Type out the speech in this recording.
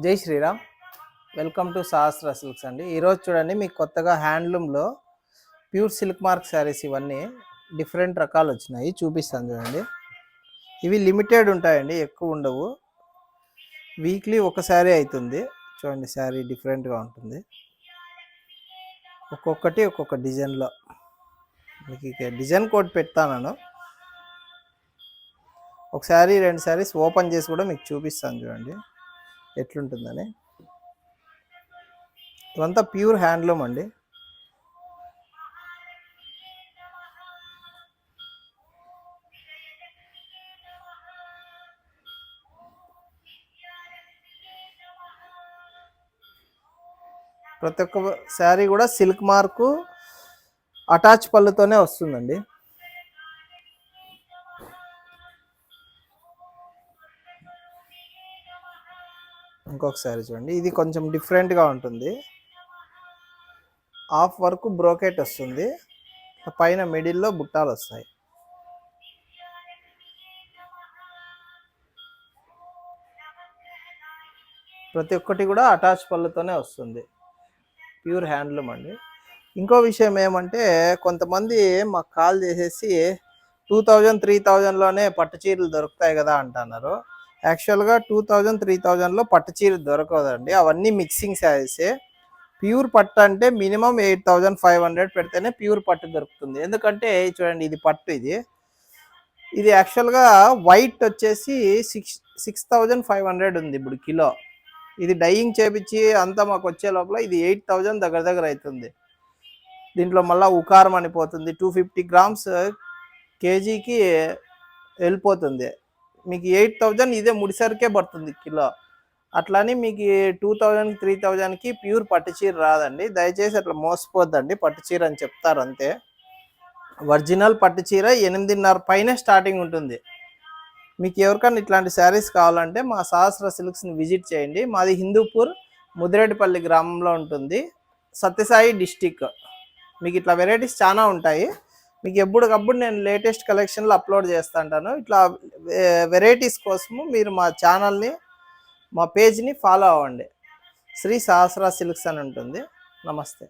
జై Sriram. Welcome to Sahasra silks అండి. ఈరోజు చూడండి మీకు కొత్తగా హ్యాండ్లూమ్లో ప్యూర్ సిల్క్ మార్క్ శారీస్ ఇవన్నీ డిఫరెంట్ రకాలు వచ్చినాయి, చూపిస్తాను చూడండి. ఇవి లిమిటెడ్ ఉంటాయండి, ఎక్కువ ఉండవు. వీక్లీ ఒక శారీ అవుతుంది. చూడండి, శారీ డిఫరెంట్గా ఉంటుంది, ఒక్కొక్కటి ఒక్కొక్క డిజైన్లో. మీకు డిజైన్ కోడ్ పెడతాను, ఒక శారీ రెండు శారీస్ ఓపెన్ చేసి కూడా మీకు చూపిస్తాను చూడండి ఎట్లుంటుందని. ఇవంతా ప్యూర్ హ్యాండ్లూమ్ అండి. ప్రతి ఒక్క శారీ కూడా సిల్క్ మార్కు అటాచ్ పళ్ళుతోనే వస్తుందండి. ఇంకొక శారీ చూడండి, ఇది కొంచెం డిఫరెంట్గా ఉంటుంది. హాఫ్ వర్క్ బ్రోకెట్ వస్తుంది, పైన మిడిల్లో బుట్టాలు వస్తాయి. ప్రతి ఒక్కటి కూడా అటాచ్ పళ్ళుతోనే వస్తుంది, ప్యూర్ హ్యాండ్లూమ్ అండి. ఇంకో విషయం ఏమంటే, కొంతమంది మాకు కాల్ చేసేసి 2000 3000లోనే పట్టు చీరలు దొరుకుతాయి కదా అంటున్నారు. యాక్చువల్గా 2000 3000లో పట్టు చీరలు దొరకదండి, అవన్నీ మిక్సింగ్ శారీసే. ప్యూర్ పట్టు అంటే మినిమం 8500 పెడితేనే ప్యూర్ పట్టు దొరుకుతుంది. ఎందుకంటే చూడండి, ఇది పట్టు, ఇది యాక్చువల్గా వైట్ వచ్చేసి 6500 ఉంది ఇప్పుడు కిలో. ఇది డైయింగ్ చేపించి అంతా మాకు వచ్చే లోపల ఇది 8000 దగ్గర అవుతుంది. దీంట్లో మళ్ళీ ఉకారం అనిపోతుంది, 250 గ్రామ్స్ కేజీకి వెళ్ళిపోతుంది. మీకు 8000 ఇదే ముడిసరికే పడుతుంది కిలో. అట్లని మీకు 2000 3000కి ప్యూర్ పట్టు చీర రాదండి. దయచేసి అట్లా మోసపోద్దండి, పట్టు చీర అని చెప్తారు అంతే. ఒరిజినల్ పట్టు చీర 8.5 పైనే స్టార్టింగ్ ఉంటుంది. మీకు ఎవరికైనా ఇట్లాంటి శారీస్ కావాలంటే మా సహస్ర సిల్క్స్ని విజిట్ చేయండి. మాది హిందూపూర్ ముదిరెడ్డిపల్లి గ్రామంలో ఉంటుంది, సత్యసాయి డిస్టిక్. మీకు ఇట్లా వెరైటీస్ చాలా ఉంటాయి. మీకు ఎప్పటికప్పుడు నేను లేటెస్ట్ కలెక్షన్లు అప్లోడ్ చేస్తుంటాను. ఇట్లా వెరైటీస్ కోసము మీరు మా ఛానల్ని, మా పేజ్ని ఫాలో అవ్వండి. శ్రీ సహస్ర సిల్క్స్ అని ఉంటుంది. నమస్తే.